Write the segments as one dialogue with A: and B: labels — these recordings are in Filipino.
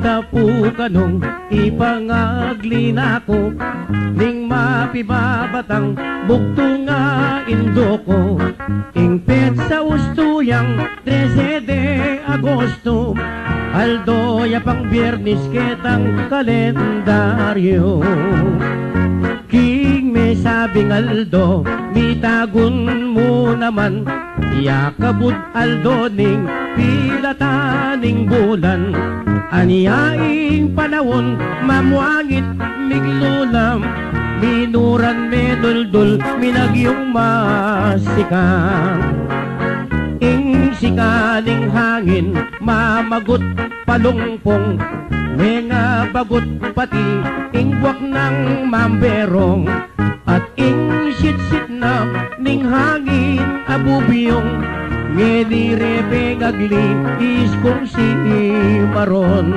A: tapu kanong ipangagli na ko, ning mapibabatang bukto nga indo ko, ing pet sa ustuyang 13 de Agosto, Aldo ya pang biyernes ketang kalendaryo. King may sabing Aldo, mitagun mo naman, yakabud Aldo ning pilataning bulan, aniyaing panahon mamuangit miglulam, minuran meduldul minagyong masikan. Ing sikaling hangin mamagot palungpong, mga bagot pati ing buwak ng mamberong, at ing sit-sit na ning hangin abubiyong, ngelirepeng agli iskong si maron.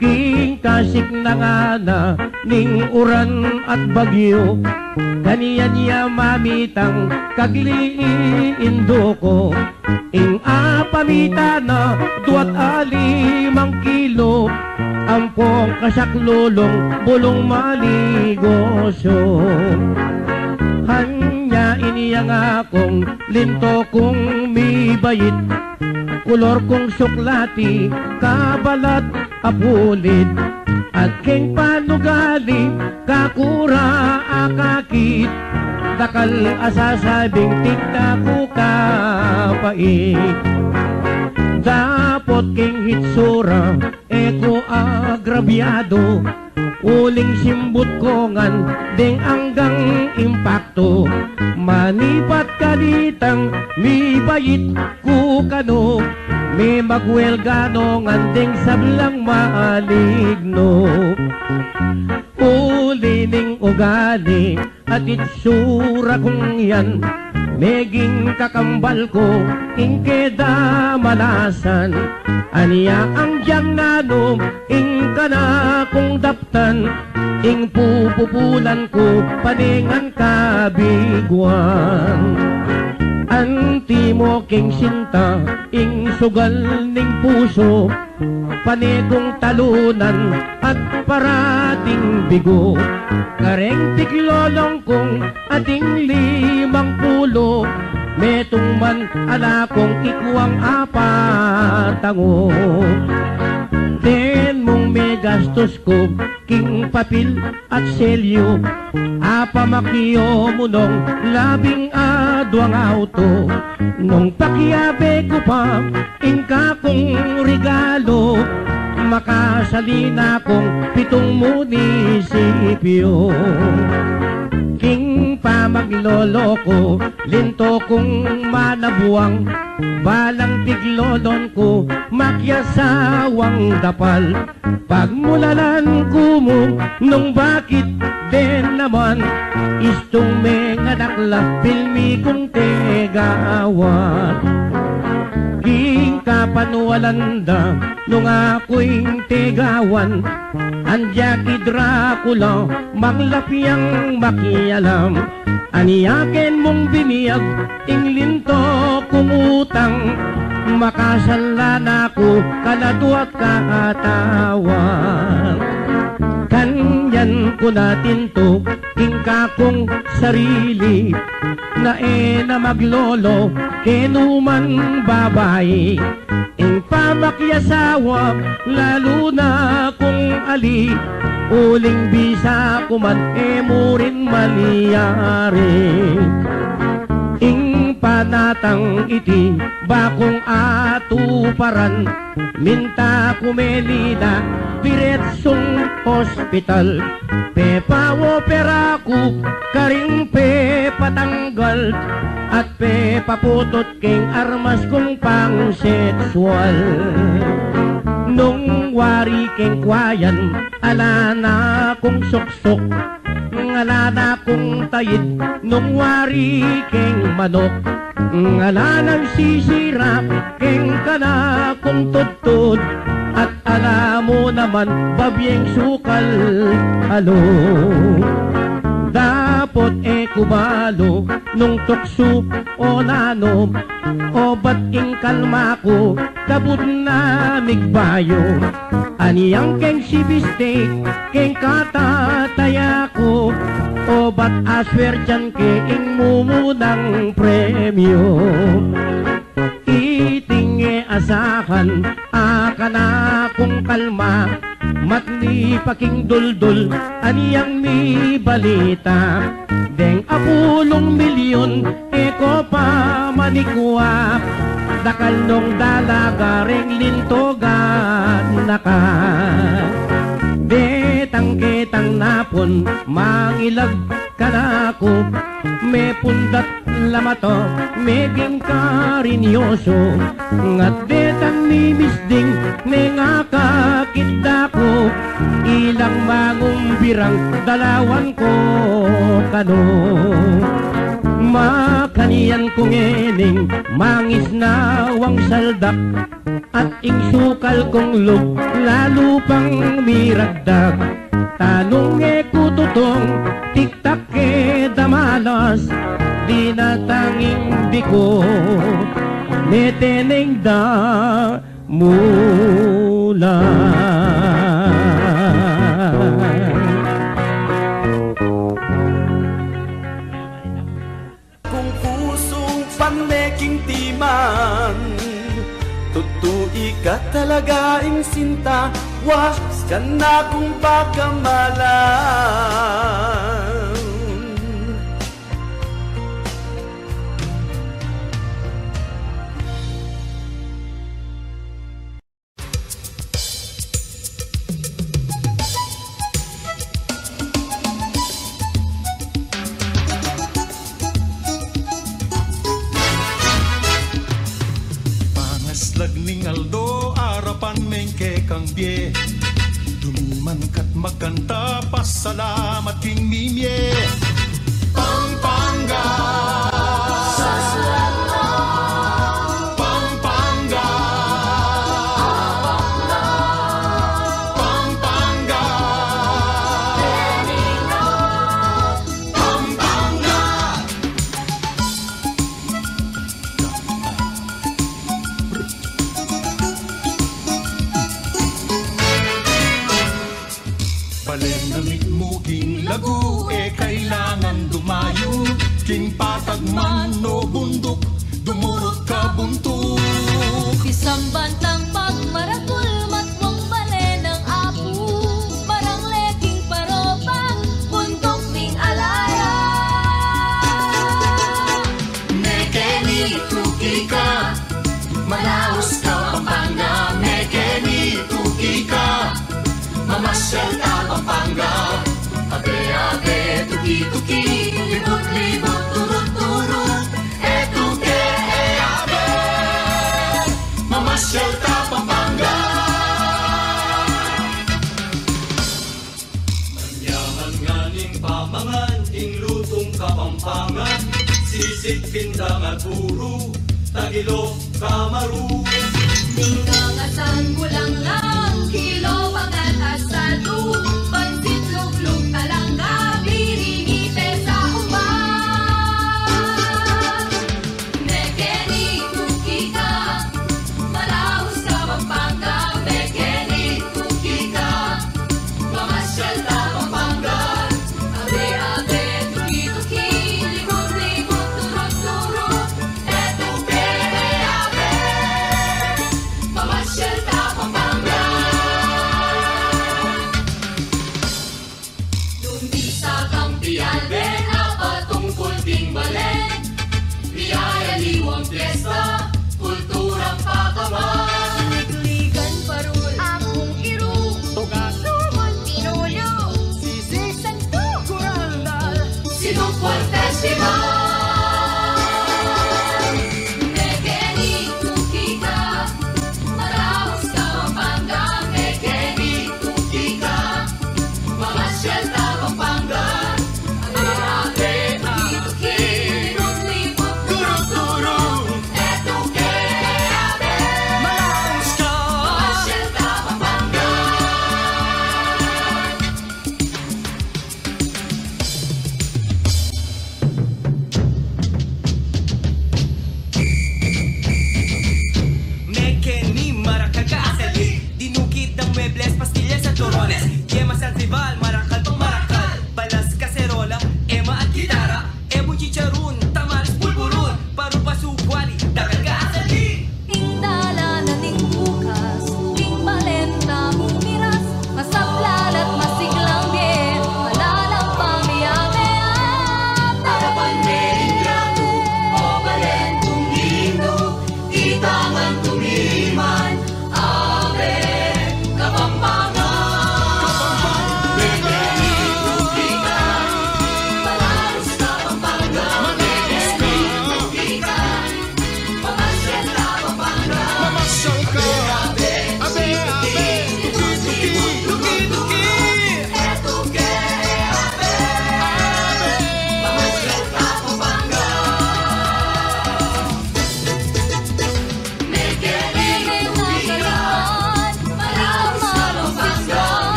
A: King kasik na nga na ning uran at bagyo, kaniyan niya mamitang kagliindo ko, ing apamita na 2 kilo, ampong kasaklulong bulong maligosyo. Hanya iniyang akong linto kong mibayit, kulor kong suklati kabalat apulit, at king panugali kakura akakit, dakal asasabing tigda ko kapait. Dapot king hitsura eko agrabyado, uling simbut ko ngan ding anggang impakto, manipat kalitang mibayit ku kano, may magwelgano nganding sablang maligno. Ulining ugali at itsura kong yan, meging kakambal ko ing keda malasan, aniya ang diyang nanom ing kana kong daptan, ing pupupulan ko paningan kabiguan. Anti mo king sinta ing sugal ning puso, panigong talunan at parating bigo, kareng tiklolong kong ating 50, metong man ala kong ikwang apatango. Den mong may gastos ko king papil at selyo, apamakyo mo nung 12 auto, nung pakiyabe ko pa ingka kong regalo, makasalina kong 7 munisipyo. King pamaglolo ko, linto kong manabuang, balang tiglolon ko makyasawang dapal, pagmulalan ko mo nung bakit din naman, istong mga nakla pilmi kong tegawat. King kapanwalanda nung ako'y tegawan, andya ki Dracula manglapiyang makialam, aniyaken mong biniyag ing linto kong utang, makasalan ako kalado at katawan. Kanyan ko natin to ing kakong sarili, na na maglolo kenuman babae, ing pamakyasawa lalo na kung ali, uling bisa kuman mo rin maliyari. Ing panatang iti bakong atuparan, minta kumelida piretsong hospital, pepawo peraku karing pepatanggal, at pepaputot king armas kong pang sexual. Nung wari king kwayan, ala na kong suksok, ala na kong tayid, nung wari king manok, ala nang sisira king kana kong tutod, at alam mo naman babyeng sukal, alo. sapot e kubalo nung tukso o nanom o ba't ing kalma ko kabut na migbayo aniyang keng sibistek keng katataya ko o ba't aswer dyan ke ing mumunang premyo itinge asahan akana kung kalma matni paking duldul aniyang mi balita deng apulong milyon eko pa manikwa dakal nung dalaga reng lintogan naka detang ketang napon mangilag kanako me pundat lamato meging karinyoso ngat detang nimisding nengakakita ko ilang mangumbirang dalawan ko kano makanian kong ening mangis na wang saldak at ing sukal kong lug lalo pang miragdag tanong e kututong tiktak e damalas di na tanging biko meteneng da mula
B: kung pusong paneking timan tutui ka talagaing sinta was ka na kung pagkamalan
C: Lagning aldo arapan mengke kang bie dumiman kat magkanta pasalamat king mimye Pampanga Pampanga Pampanga Pampanga Balenamit mo king lagu e kailangan dumayo king patagman no bundok dumurot ka buntok
D: isang bantang pagmarakul matwang bale ng apu marang leking parobang bundok ning alaya
C: Mekeni tuki ka Manaus ka Pampanga Mekeni tuki ka Mamasyal ka Pampanga Abe-abe, tuki-tuki Libot-libot, turut-turut Etuke, e-abe Mamasyal ka Pampanga
B: Manyaman nga ning pamangan ing lutong kapampangan sisig pindang at puro tagilo kamaru
D: ningangasan bulang lang kilo pangat asado pansit luglog talangga biringi pesa uman mekeni tuki ka Manaus ka Pampanga mekeni tuki ka mamasyal ka Pampanga abe-abe tuki-tuki libot-libot turut-turut etuke e-abe mamasyal ka Pampanga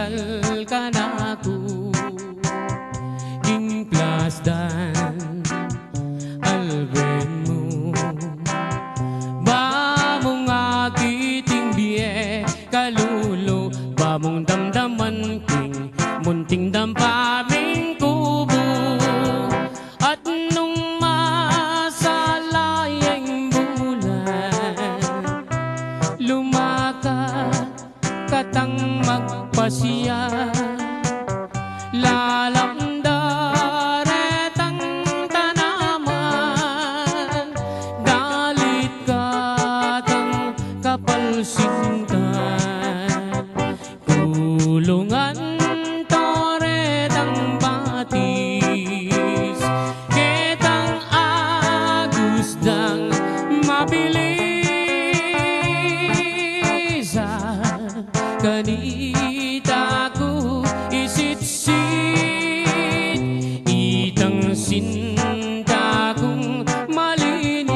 E: pasyal ka na ko king plasdan alben mo ba mong akiting biye kalulo ba mong damdaman king munting dampaming kubo at nung masalayang bulan lumakat katang magpasya lalamdaretang tanaman dalit katang kapalsintan kulungan toretang batis ketang agusdang mabilis kanita ko isitsit itang sinta kong malinis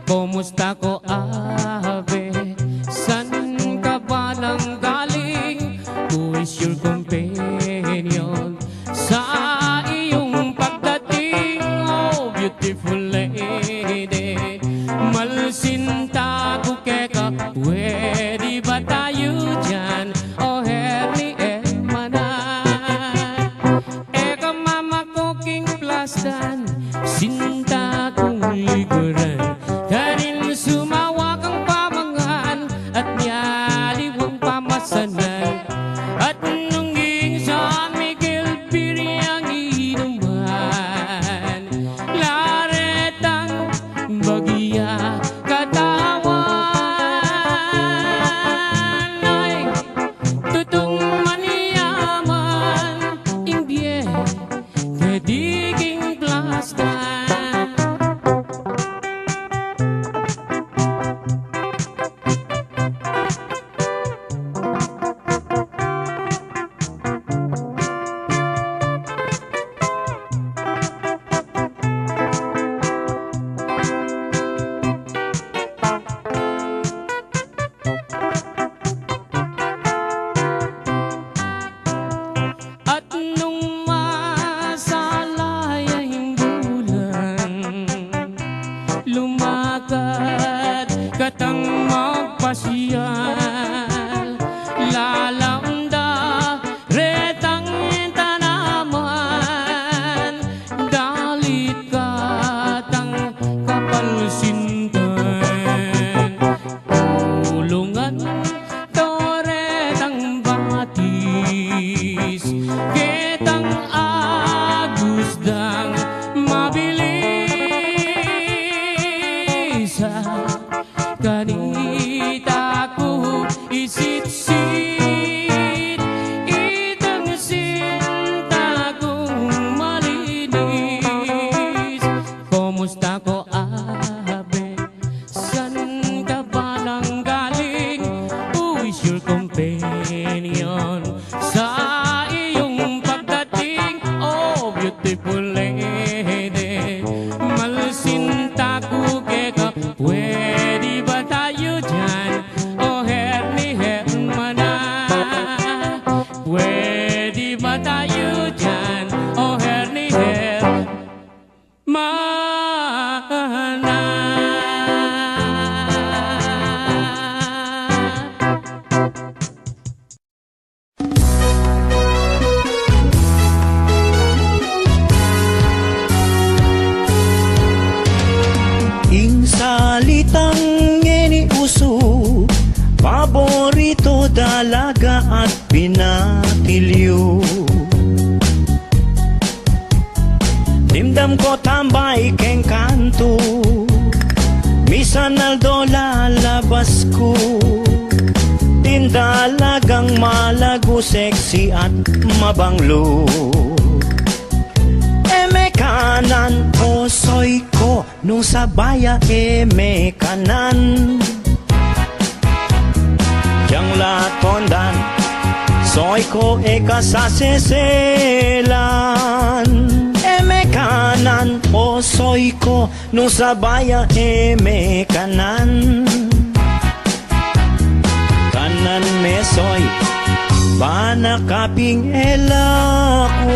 E: kumusta ko abe san ka ba nang galing who is your companion sa iyong pagdating oh beautiful lady malsinta ko keka pwede ba tayo dyan o herni manan eka mama ko king plastan sinta kong likuran kanin sumawa kang pamangan at niyaliwang pamasanan at nungging San Miguel Piriang inuman laretang bagya katawan ay tutong maniyaman imbye kadiging plastan at nung masalayang bulan lumakad katang magpasyal lalamda retang tanaman dalit katang kapalsintan kulungan toretang batis ketang agusdang mabilis kanita ko isitsit itang sinta kong malinis kumusta ko abe san ka ba nang galing who is your companion sa iyong pagdating oh beautiful lady malsinta ko keka pwede ba tayo dyan oh herni hermana pwede ba tayo dyan oh herni hermana
F: Ing salitang iniuso paborito dalaga at pinatilyo dimdam ko tambay keng kanto misan aldo lalabas ko tindalagang malago sexy at mabanglo kanan o soy ko nung sabaya may kanan yang latondan soy ko kasaseselan may kanan o soy ko nung sabaya may kanan kanan me soy Banakaping elakwan,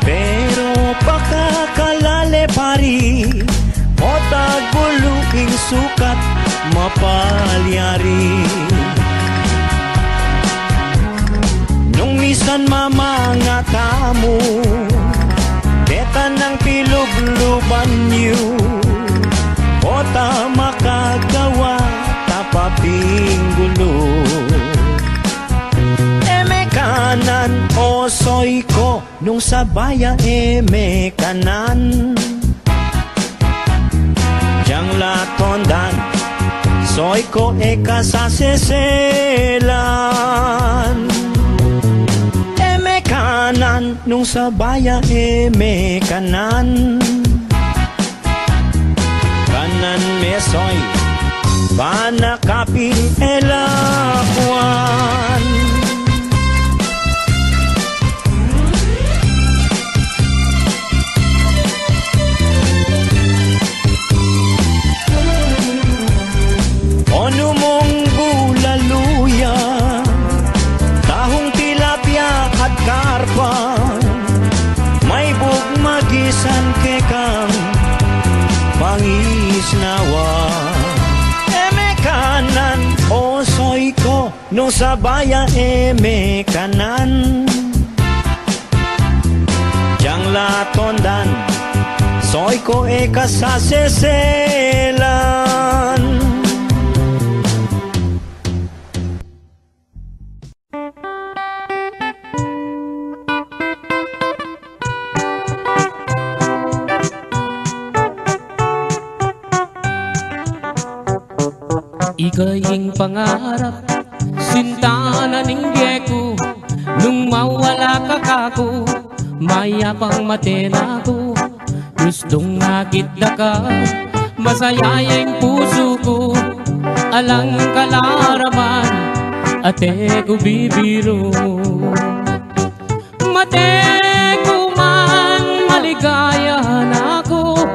F: pero pakakalale pari, o taguluking sukat mapalyari. Nung misan mamanga tamu, detan ng pilubluban niyo, o ta makagawa tapaping gulo. Eme kanan o soy ko, nung sabaya eme kanan. Yang latondan, soy ko eka sa seselan. Eme kanan, nung sabaya eme kanan. Kanan me soy, banakaping elakwan. Ono mong bulaluya, tahong tilapia at karpa, may bugmagisan kekang pangisnawa. Eme kanan o soy ko, nung sabaya eme kanan. Yang latondan, soy ko eka sa seselan.
E: Ikaying pangarap, sinta na ningge ko, nung mawala ka kako, mayapang matena ko. Gustong nakita ka, masaya yung puso ko, alang kalaraman, ate ko bibiro. Mate ko man, maligaya na ako,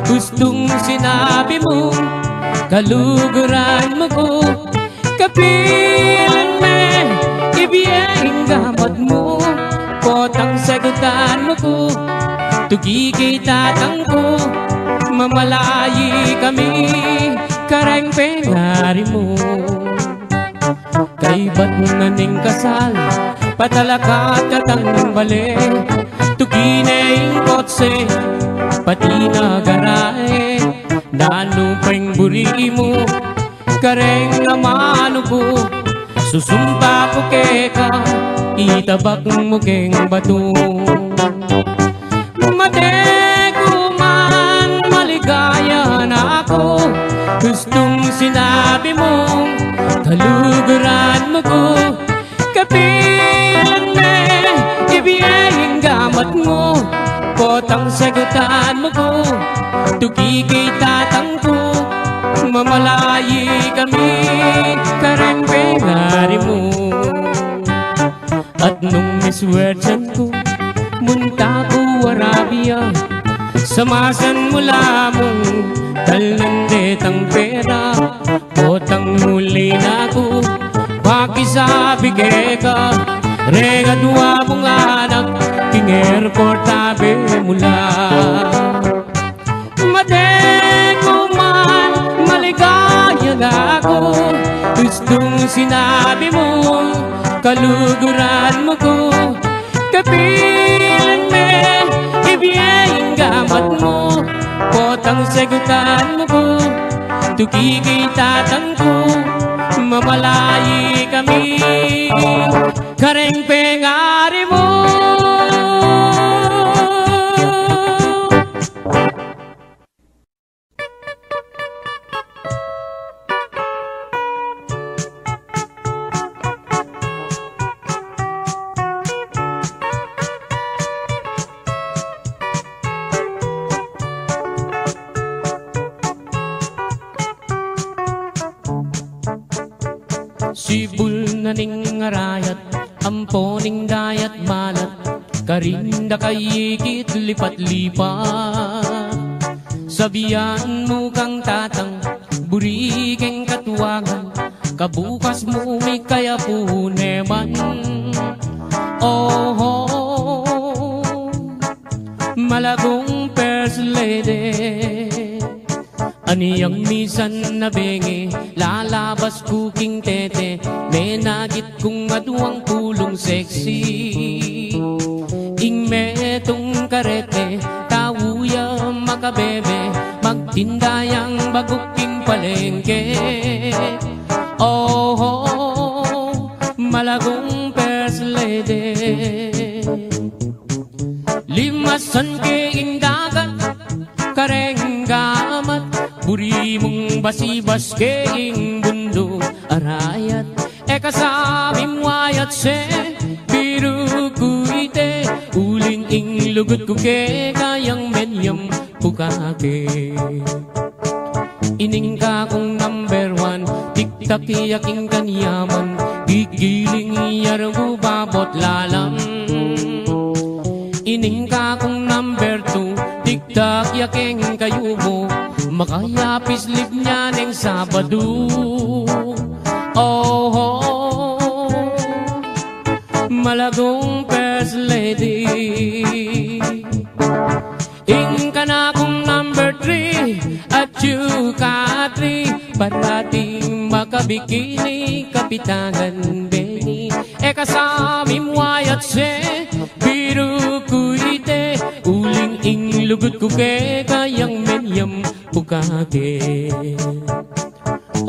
E: gustong sinabi mo, kaluguran mo ko, kapilan me, ibiyeng gamat mo, potang sagutan mo ko, tugi tatang ko, mamalayi kami, kareng pengari mo. Kay ba't naning kasal, patalakat katang bale, tugi na yung kotse, pati na garae, nanupeng buri mo, kareng namano ko, susumpa ko keka, itabak mo keng bato. Mate ko man, maligaya na ako, gustong sinabi mo, kaluguran mo ko, kapilan me, ibiyeng gamat mo, potang sagutan mo ko, tugi tatang ko, mamalayi kami, kareng pengari mo. At nung miswertsan ko, munta ko Arabia, samasan mula mong talandetang pera, potang muli na ko, pakisabi keka, regadwa mong anak, king airport tabi mula. Mate ko man, maligaya na ako, gustong sinabi mo, kaluguran mo ko, kapilan me, ibiyeng gamat mo, potang sagutan mo ko, tugi tatang ko, mamalayi kami, kareng pengari mo. Sibul na ning arayat, amponing dayat malat, karinda kayikit lipat-lipat. Sabihan mo kang tatang, burigeng katuwangan, kabukas mo may Aniyang misan na bengi, lalabas kuking tete, may nagit kung maduang pulong sexy. Ing metong karete, tawuya makabebe, magtindayang baguking palengke. Oh, malagong first lady, limasan keing dagat, kareng gamat, buri mong basibas keing bundo arayat. Kasabing wayat se, biru kuite, uling ing lugut kuke, kayang menyam pukake. Ining ka kong number one, tiktak yaking kanyaman, gigiling iyarang babot lalam. Ining ka kong number two, tiktak yaking kayo mo, makayapis lip niya ng Sabado. Oh, malagong first lady. Ing ka na kong number three, at you ka three, parating makabikini, kapitangan Benny. Kasabing wayat se, biru kuite, uling ing lugut kuke, kayang menyam pukake.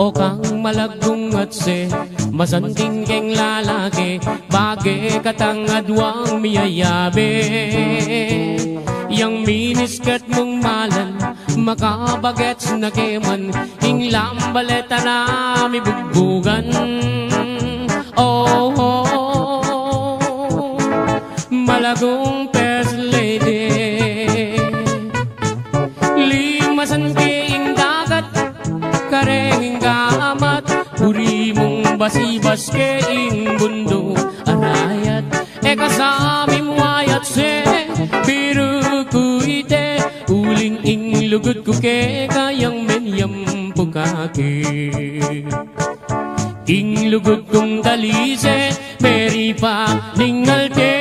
E: O kang malagong at se, masanting keng lalaki, bagay katangadwang miyayabe. Yang miniskirt mong malan, makabagets na keman, ing lambaleta na mibugbugan. Oh, malagong first lady, limasan keing dagat, kareng gamat, puri mong basibas keing bundo arayat. Kasabing wayat se, biru kuite, uling ing lugut kuke, kayang menyam pukake. Ing lugut kong talise, meri pa ningalte.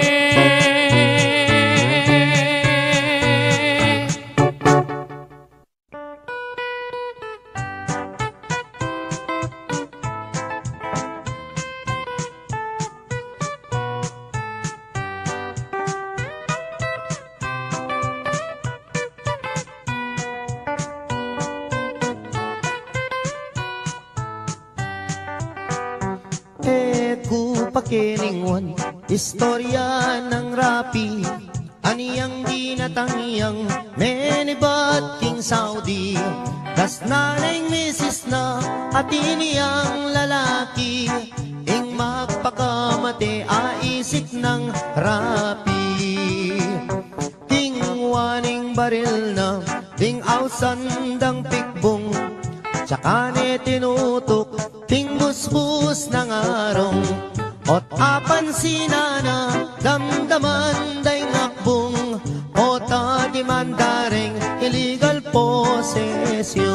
F: Pakiningwan, istorya ng rapi, aniyang ginatangiyang menibat king Saudi. Das nanay misis na at iniyang lalaki, ing magpakamate aisik ng rapi. King waning baril na, ding ausandang pikbong, tsaka ne tinutok, ting busbus ng arong. Ot apan sinana, damdaman day ngakbong, o tadimandareng illegal possession.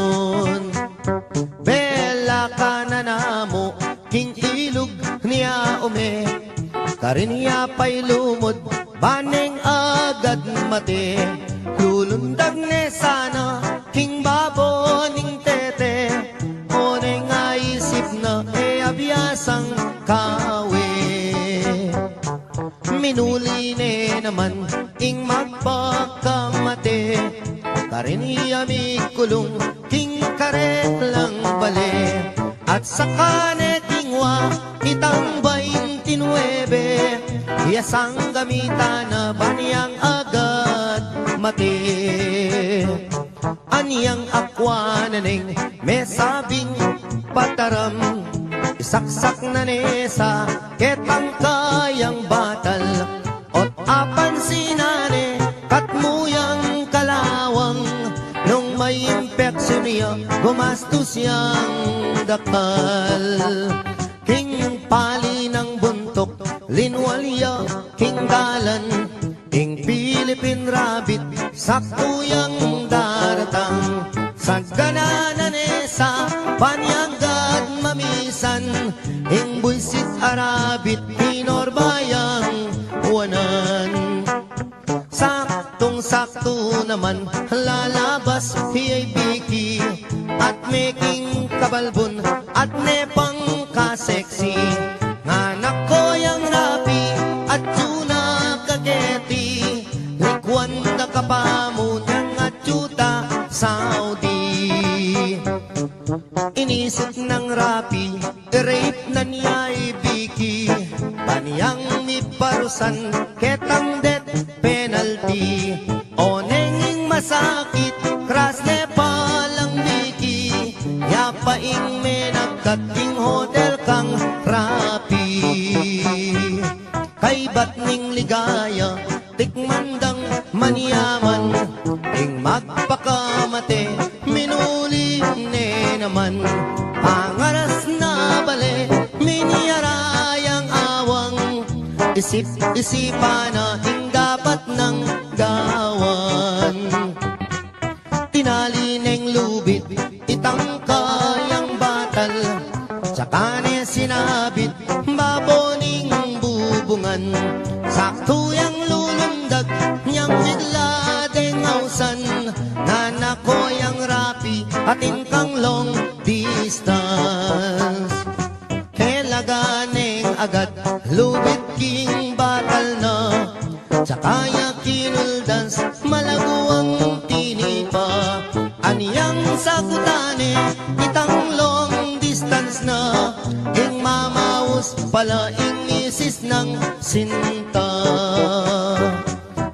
F: Bela ka na namo, king ilog niya ume, karinya pa'y lumod, baneng agad mate. Lulundag ne sana, king baboning tete, o neng aisip na abiyasang kawe. Minuli ne naman ing magpakamate, kariniya mi kulong king karet lang bale. At saka ne tingwa itang 29, iyasang gamitan na baniyang agad mate. Aniyang akwa na neng may sabing pataram, isaksak na nesa ketang kayang batal. Ot apan sinane katmuyang kalawang, nung may impeksyon niya gumastos siyang dakal. King pali ng buntok linwalya king dalan, king Philippine rabbit saktuyang daratang. Sagananan sa panyagad mamisan, ing buisit arabit pinorbayang wanan. Saktong-sakto naman lalabas hiyay biki, at making kabalbon at nepang kaseksi. Nganak ko yang rapi at tuna kageti, likwan na kapamunyang at yuta Saudi. Inisip ng rapi, rape na niya ibiki, paniyang miparusan ketang death penalty. O nenging masakit, kras ne palang biki, yapaing menagkating hotel kang rapi. Kay ba't ning ligaya, tikmandang maniyaman, ing magpakamate, minuli ne naman. Pangaras na bale, miniyarayang awang, isip-isipan na ing dapat ng gawan. Tinali neng lubid, itangkayang batal, tsaka ne sinabit, baboning bubungan. Sakto yang lulundag, niyang bigla deng ausan, nanako yang rapi, atin kang long distance. Kelaga neng agad, lubid king batal na, tsaka ya kinuldans, malaguang tinipa. Aniyang sagutane, itang long distance na, ing mamaus pala ing misis ng sinta.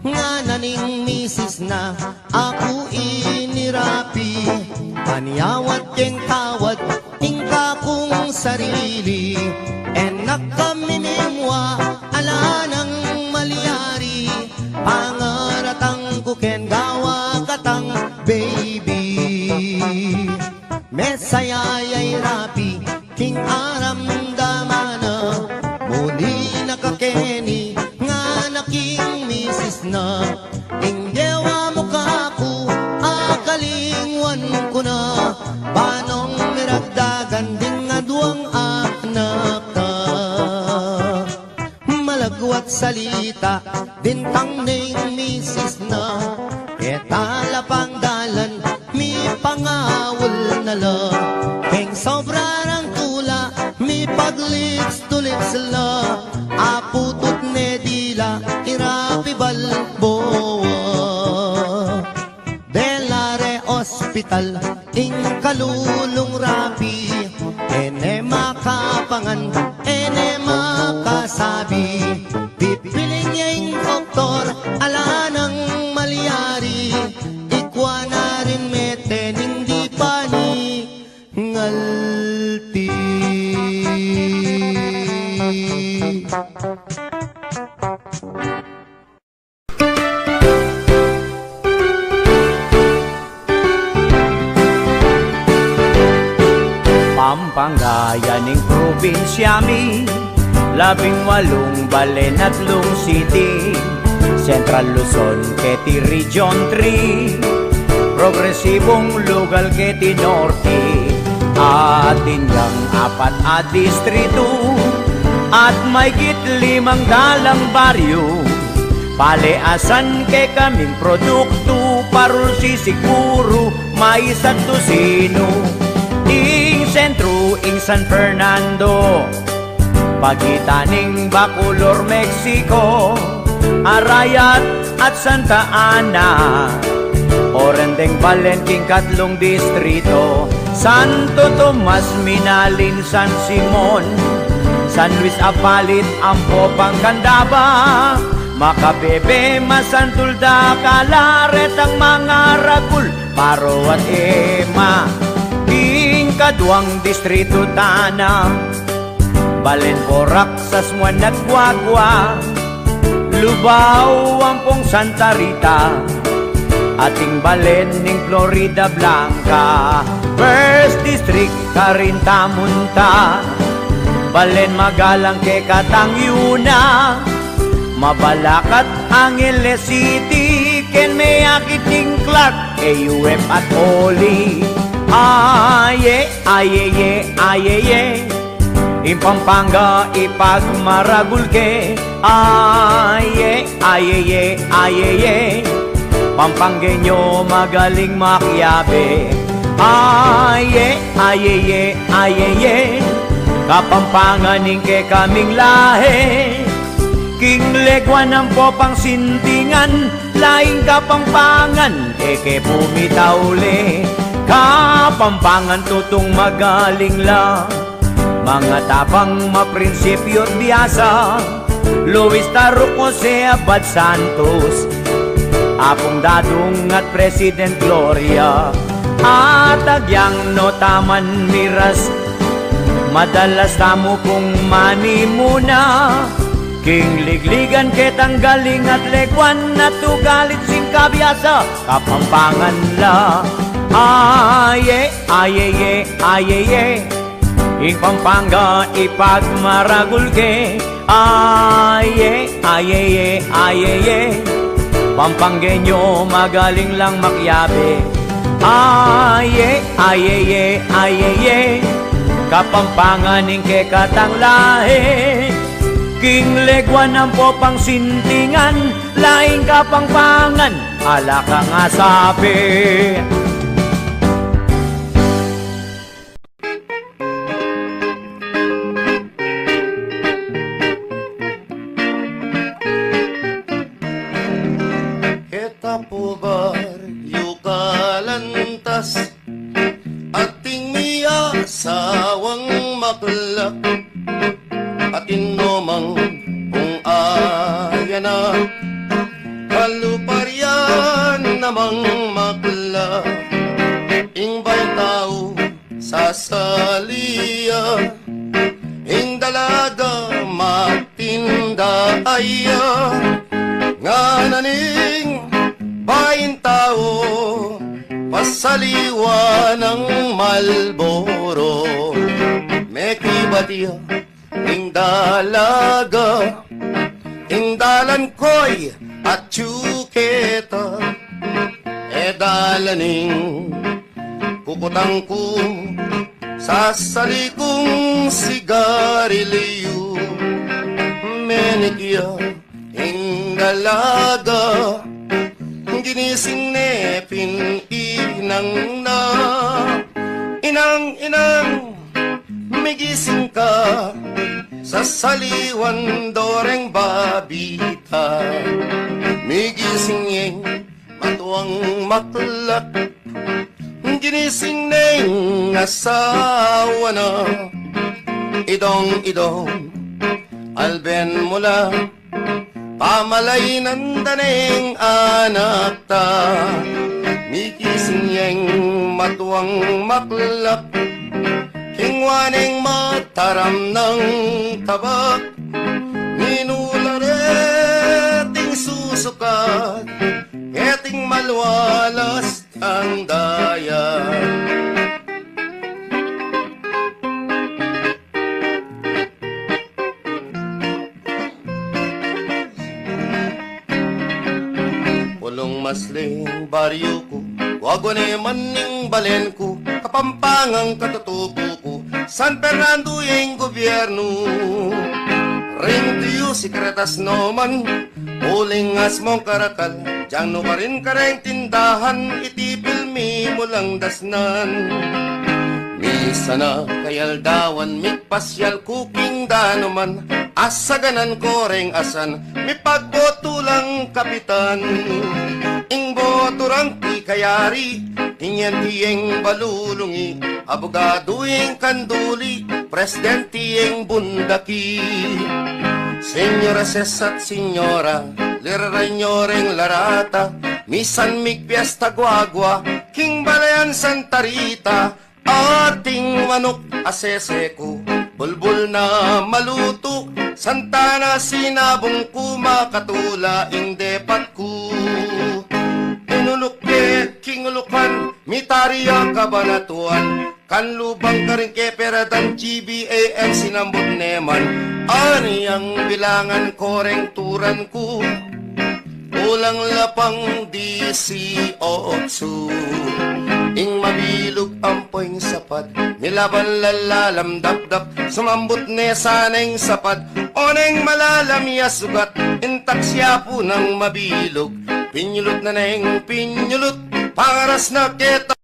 F: Nga naning misis na, ako inirapi, aniyawat keng tawad, ing kakong sarili. Enak kami mimwa, ala ng maliyari, pangaratang kuken gawa katang baby. Mesayayay rapi, king aram damana, muli nakakeni, nga naking misis na. Ing dewa mo kaku, akalingwan ko na, banong miragdagan din nga duwang anak ka. Malagwat salita, bintang ning misis na, etala pang dalan, mi pangawal na la. Keng sobra ng tula, mi paglips to lips la, aputot ne dila, irapi balboa. Delare Hospital, ing kalulong rapi, ene makapangan, ene makasabi. Pipiling yung doktor, ala ng maliyari, ikwa na rin meten, hindi pa ni ngalti.
G: Pampanga ning probinsya mi, 18 balen at Lung City, Central Luzon keti Region 3, progresibong lugal keti Norte, atin yang 4 distrito, at maygit 500 baryo. Paleasan ke kaming produkto, parol sisiguro may isa't dosino. Ing sentro, ing San Fernando, pagitaning Bacolor, Mexico, Arayat at Santa Ana, Orendeng, Valentin, 3 distrito, Santo Tomas, Minalin, San Simon, San Luis, Apalit, Ampo, Pangcandaba, Makabebe, Masantulda, Calaret, ang mga Ragul, Paro at Ema, ing kaduang distrito Tana, Balenborak, Sasmuan at Guagua, Lubao, Ampong, Santa Rita, ating Balen ning Florida Blanca, First District, Carinta, Munta, Balen Magalang, ke Katangyuna, Mabalakat, Angeles City, ken Meakiting Clark, AUF at Oli, aye, aye, aye, Ipampanga, Ipagmaragulke, aye, aye, aye, Pampanggenyo magaling makiyabe, ay ayeye, ayeye, Kapampangan ke kaming lahi. King legwan ng popang sintingan, laing kapampangan, eke pumitauli. Kapampangan tutong magaling la, mga tapang maprinsipyo't biyasa. Luis Taruco, Jose Abad Santos, Apong Dadong at President Gloria, at agyang no taman miras, madalas tamo kong mani muna. King ligligan ketang galing at legwan na tugalit sing kabyasa, kapampangan la. Aye, ayeye, ayeye, ing Pampanga ipagmaragulge. Aye, ayeye, ayeye, Pampanggenyo magaling lang makyabe. Aye, ayeye, ayeye, Kapampangan ing kekatang lahi. King legwan ng popang sintingan, laing kapampangan, ala ka nga sabi.
H: Etapubar yukalantas, ating miya sawang maklak, atin nomang kung ayana, kaluparyan namang makla. Ingbay tao sa saliya, ing dalaga matinda aya, nga naning bayin tao pasaliwa ng Malboro. Mekibatiya ing dalaga, ing dalan ko'y at tsuketa, dalaning kukutang ko sa salikong sigarilyo. Menikya ing dalaga, ginising ne pinginang na. Inang, migising ka sa saliwan doreng babita. Migising yeng matuang maklak, ginising neng asawa na. Idong, alben mula, pamalay ng daneng anak ta. Migising yeng matuang maklak, kingwaneng mataram ng tabak. Ninulareting susukat, keting malwalas ang daya. Pulong masling baryo ko, wagone maning balen ko, Kapampangang katutubo ko, San Fernando yung gobyerno. Ring tiyo sikretas noman, ulingas mong karakal, diyang no pa rin kareng tindahan, itipilmi mo lang dasnan. Misa na kayaldawan, mikpasyal kuking danuman, asaganan koreng asan, mi pagboto lang kapitan. Ing boto rang ti kayari, ingyan tiyeng balulungi, abogado ing kanduli, presidente ing bundaki. Senyora Ses at senyora, liraranyoreng larata, misan migpiesta guagua, king balayan Santa Rita, ating manok aseseko, bulbul na maluto, Santana sinabong kumakatula ing depat ko. Inulukke, kingulukan, mitariya kabanatuan, kanlubang karing keperadan GBAN sinambot neman, ani ang bilangan koreng turan ko, ulang lapang DC-8. Ing mabilog ampoing sapat, nilaban lalalam dapdap, sumambot ne saneng sapat, oneng malalamya sugat, intaksya po ng mabilog, pinyulot na neng pinyulot, pangaras na kita.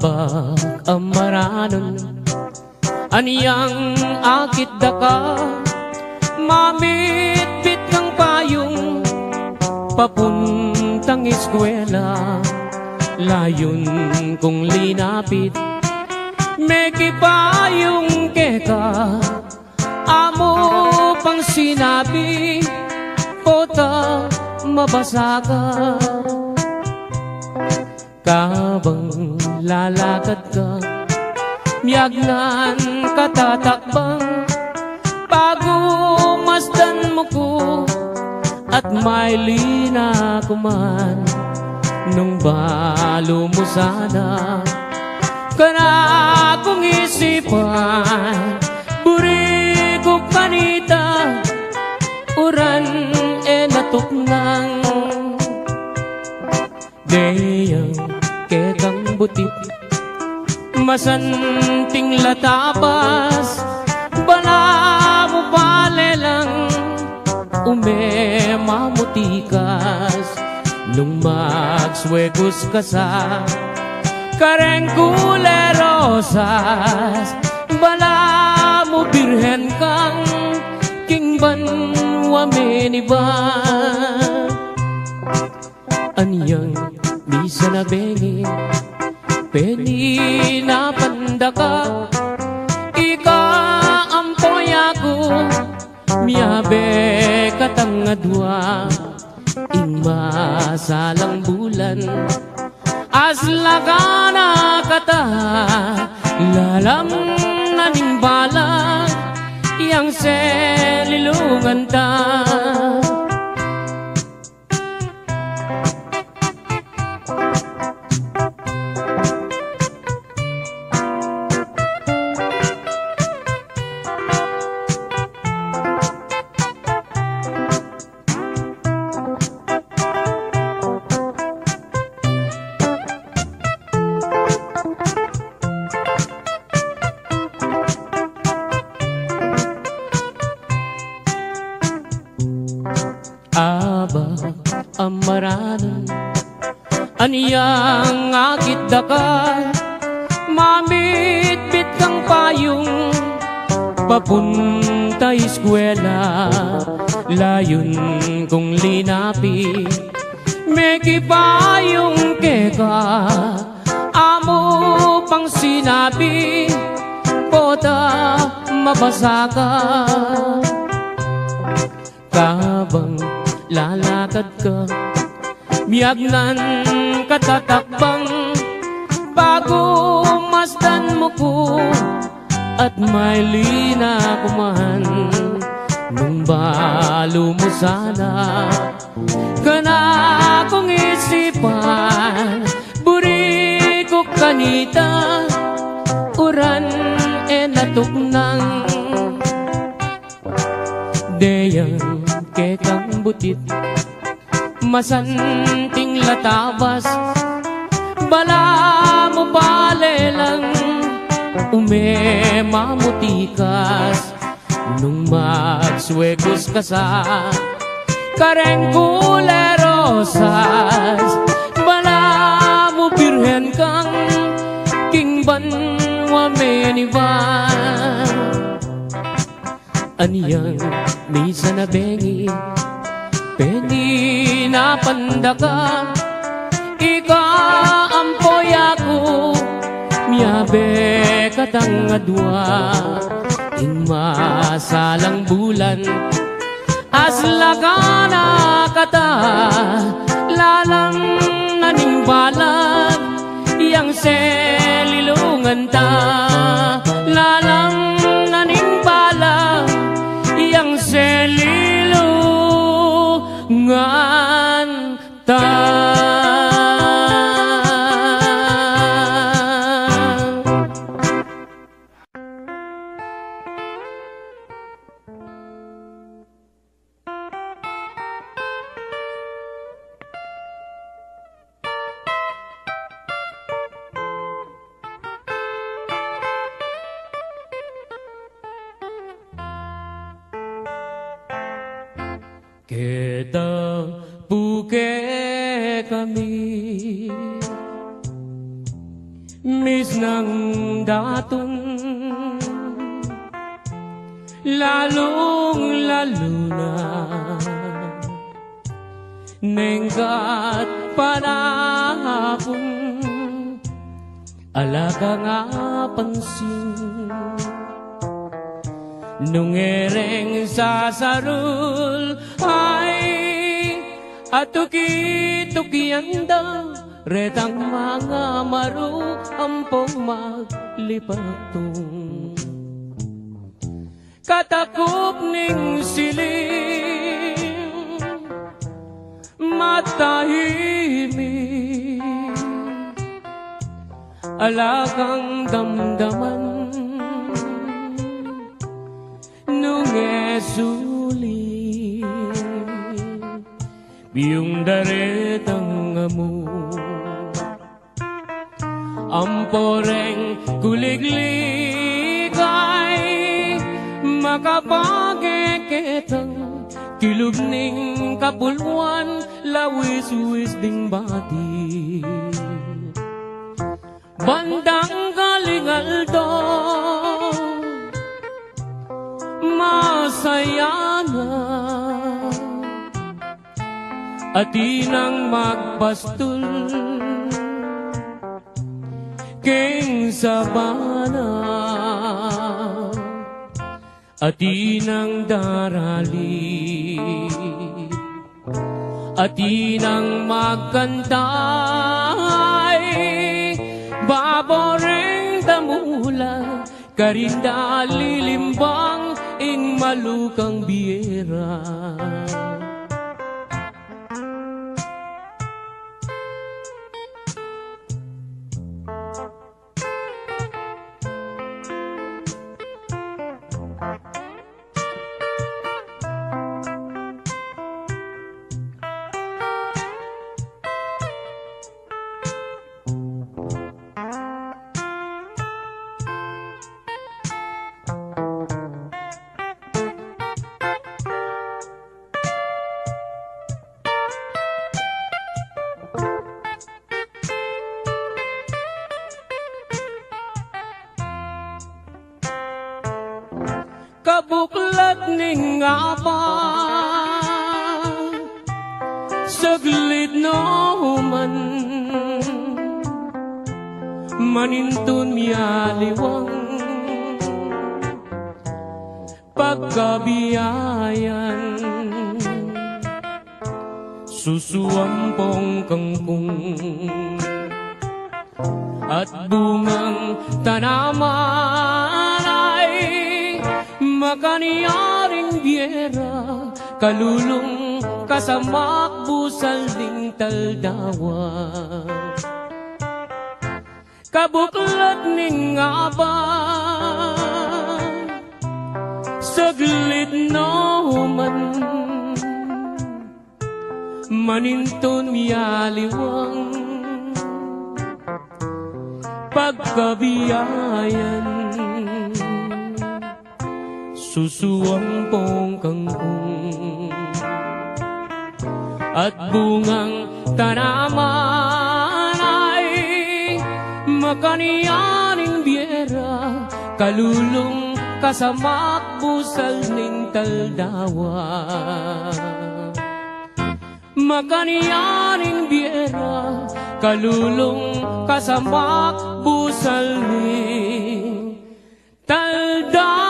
E: Abak amaranon aniyang akit daka mamit-bit ng payong papuntang eskwela layon kong linapit meki payong keka amo pang sinabi kota mabasa ka kabang lalakad ka miyagnan katatakbang bago masdan mo ko at may lina kuman nung balo mo sana kana kong isipan buri ko kanita uran natuknang deyang kekang butit masanting latapas bala mo bale lang umemamutikas nung magswegos ka sa kareng kulerosas bala mo birhen kang kingban wameniba anyang bisa na bengi peni na pandaka ika ampoy ako miyabe katangadwa ing masalang bulan aslagana kata lalam naning bala yang selilungan ta amaranan aniyang akit daka mamit-bit kang payong papunta eskwela layon kong linapi meki payong keka amo pang sinabi kota mabasa ka kabang lalakad ka miyagnan katatakbang bago masdan mo ko at may lina kuman nung balo mo sana kana kong isipan buri ko kanita uran natuknang deyang kekang butit masanting latabas bala mo bale lang umemamutikas nung magswegos ka sa kareng kulerosas bala mo birhen kang kingban wamenivan aniyang misa na bengi peni na pandaka ika ampoy ako miyabe katangadwa ing masalang bulan aslagana kata lalang naning balag yang selilungan ta lalang naning balag yang selilungan ta kita buke kami buwis ng daton, lalong-lalo na nenggat panahon, alaga nga pansin, nung ereng sasarul ay atuki-tukianda, retang mga maru ampong maglipatong. Katakop ning siling matahimik, alagang damdaman nung esuli, biyong daretang amo, amporeng kuligligay, makapageketang kilog ning kapulwan, lawis-wis ding bati. Bandang galing aldo, masaya na, atinang magpastul, king sabana, atinang darali, atinang magkantay, baboreng damula, karinda lilimbang ing malukang biyera. Kabuklat ning apa, saglit no man, manintun miyaliwang, pagkabiyayan, susuampong kangkong, at bungang tanaman ay makaniyaring biyera, kalulong kasamak busal ding taldawa. Kabuklat ning aba, saglit no man, maninton miyaliwang, pagkabiyayan, susuampong kangkong, at bungang tanaman ay makaniyaning biyera, kalulong kasamak busal ning taldawa. Makaniyaning biyera, kalulong kasamak busal ning taldawa.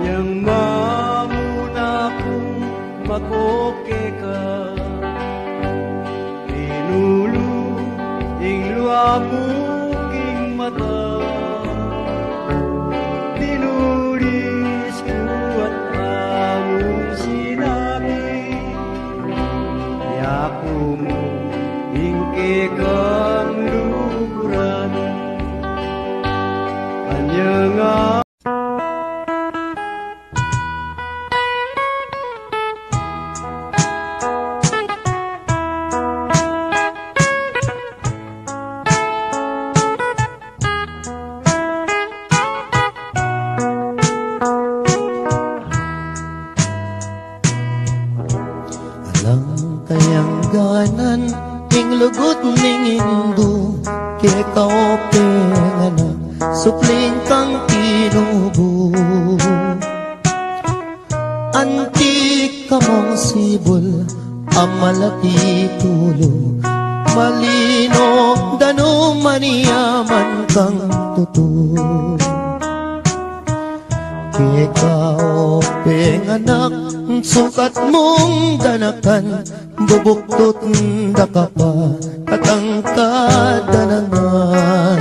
F: Yang
A: makoke ka Pinulu ing luapo king mata Tinulis ko at among sinabi Yako mo ingke kang lukuran Anya nga
F: Kayangganan ing lugot ning Indo kay kaope nga na supling kang tinubo antik ka mong sibol amalati tulo malino dano maniyaman kang tuto kay kaope nga anak sukat mong danakan bubuktot da ka pa katangkad danangan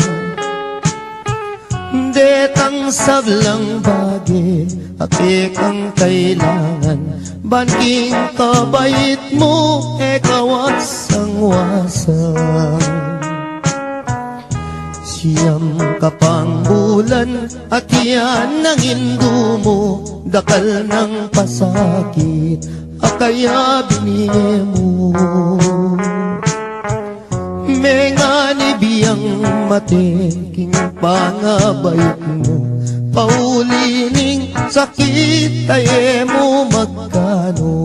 F: detang sablang bagi api kang kailangan banking kabait mo kawasang-wasang siyam kapang bulan at yan ang Indo mo dakal ng pasakit akaya biniye mo mengani biyang mateking pangabayot mo paulining sakit tayo mo magkano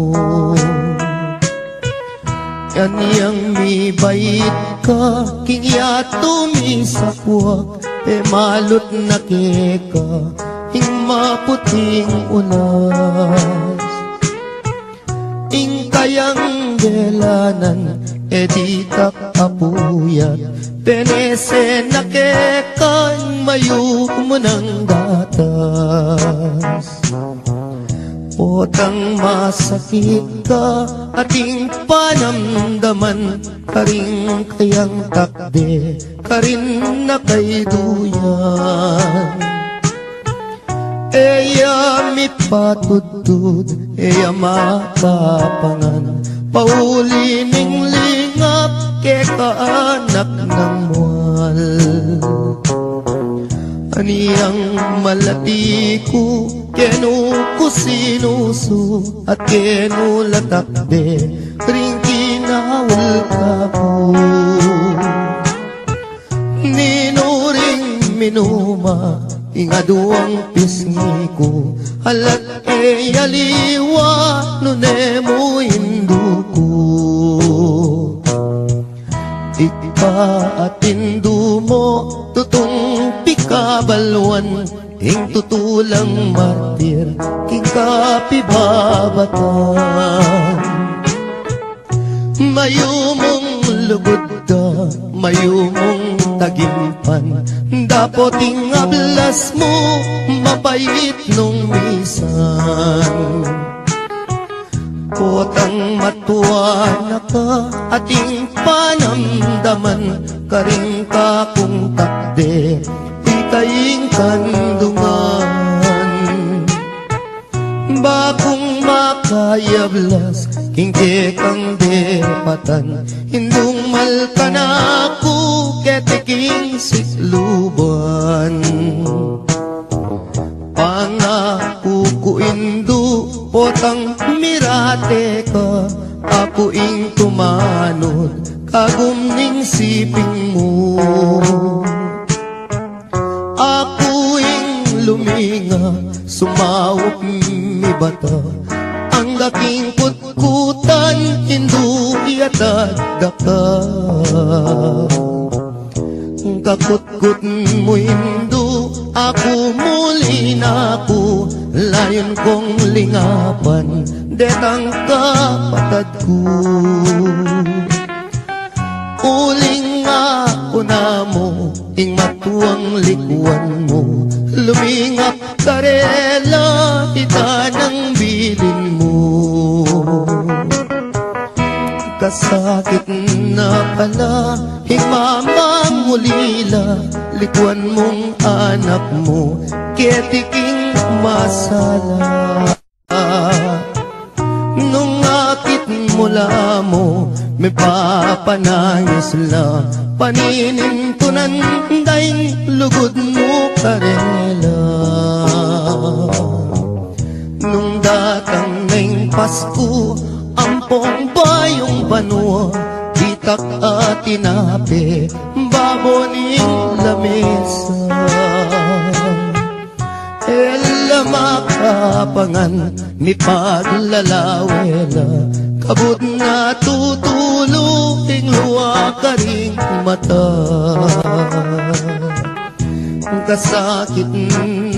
F: yan yang mi bait ka king yato mi sakwak malot na keka ing maputing unas ing kayang gelanan editak apuyat penese na kekang mayu mo ng gatas potang masakit ka ating panamdaman karing kayang takde karin na kay duyan eya mi patudud eya makapangan paulining lingap ke kaanak ng mual aniyang malati ko kenu ko sinuso at kenu latakde ring kinawal ka po ninuring minuma ingaduang pisngi ko halat yaliwa nunemo Indo ko ikpa at Indo mo tutong pikabalwan ing tutulang martir king kapibabatan mayumong lugod ka mayumong tagimpan dapoting ablas mo mapait nung misan potang matuwa na ka ating panamdaman karing ka kung takde ikaing kandungan bakong makayablas kingke kang depatan hindung malkanaku ketiking sikluban pangako ko Indo potang mirate ka ako ing tumanod kagumning siping mo ako ing luminga sumawak mi bata ang daking kutkutan Indo iatad daka kakutkut mo Indo ako muli na ako layon kong lingapan detang kapatad ko uling ako na mo ing matuang likuan mo lumingap karela ita ng bilin mo kasakit na pala, himamang ulila, likuan mong anak mo, ketiking masala. Nung akit mula mo, may papanayos la, paninintunan daing lugod mo karela. Nung datang ng Pasko, ampong bayong banwa, itak at tinapi, baboning lamesa. Ela makapangan, mi paglalawela, kabut na tutulong luwa ka ring mata. Kasakit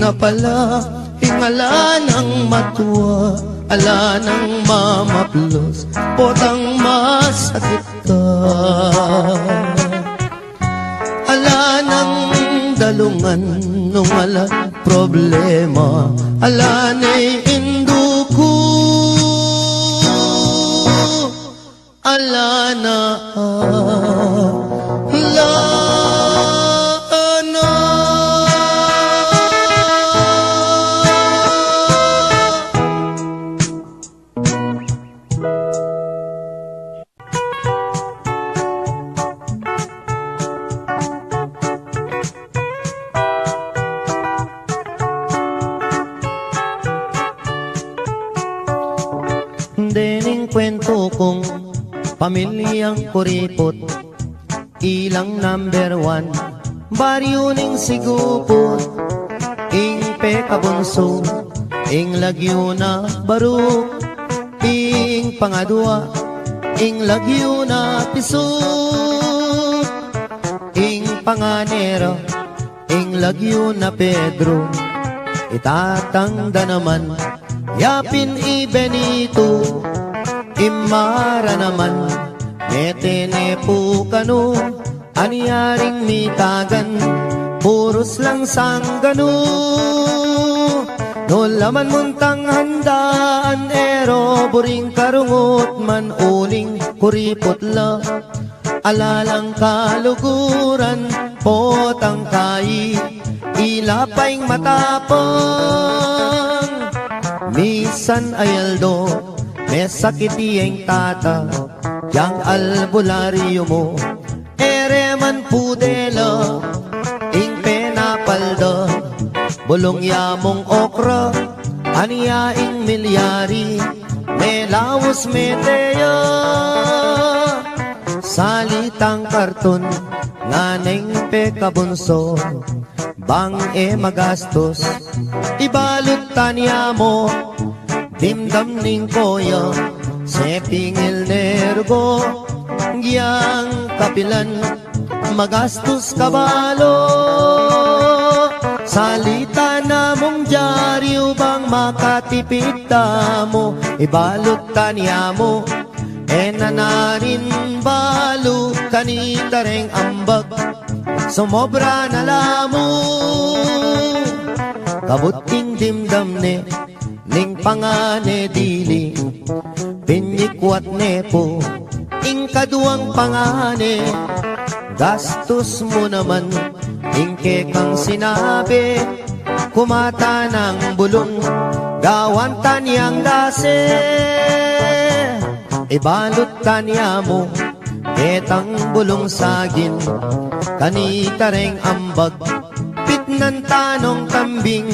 F: na pala, ingala ng matuwa, ala ng mamaplos, potang masakit ka. Ala ng dalungan, nung ala problema, ala na'y induko, ala na la. Dening kwento kong pamilyang kuripot, ilang number 1, baryo ning sigupot, ing pekabunso, ing lagyo na baruk, ing pangadwa, ing lagyo na pisuk, ing panganero, ing lagyo na Pedro, itatangda naman, yapin i Benito, imara naman, metene po kano, anyaring mitagan, puros lang sanggano. No laman muntang handaan, ero buring karungot man uling kuripot la, alalang kaluguran, potang kai, ilapaing matapang. Misan ayaldo, may sakit iyeng tata, yang albularyo mo, ereman pudela, ing penapalda, bulong yamong okra, aniyaing milyari, may laos meteya. Salitang karton, nganeng pekabunso, bang magastos, ibalot tanya mo, dimdam ning koya, sepingil nergo, giyang kapilan, magastos kabalo. Salita na mong dyaryo, bang makatipid mo, ibalot tanya mo, nanarin balo, kanita reng ambag, sumobra na lamo. Kabuting dimdam ne, ning pangane dili, pinyikwat nepo, ing kaduang pangane, gastos mo naman, ing kekang sinabi, kumata ng bulong, gawan tanyang dase, ibalot tanya mo, etang bulong sagin, kanita reng ambag, pitnan tanong kambing,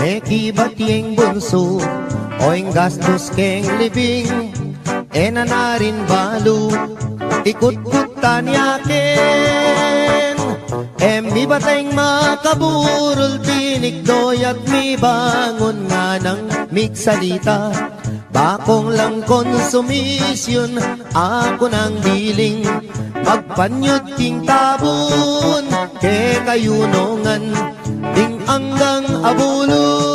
F: mekibat yung bunso, oing gastos keng libing, nanarin balo, ikut-kut tanyakin, mi bateng makaburol, tinikdoy at mi bangon nga ng miksalita, bakong lang konsumisyon, ako nang biling, magpanyod king tabon, ke kayunongan, ding anggang abulon.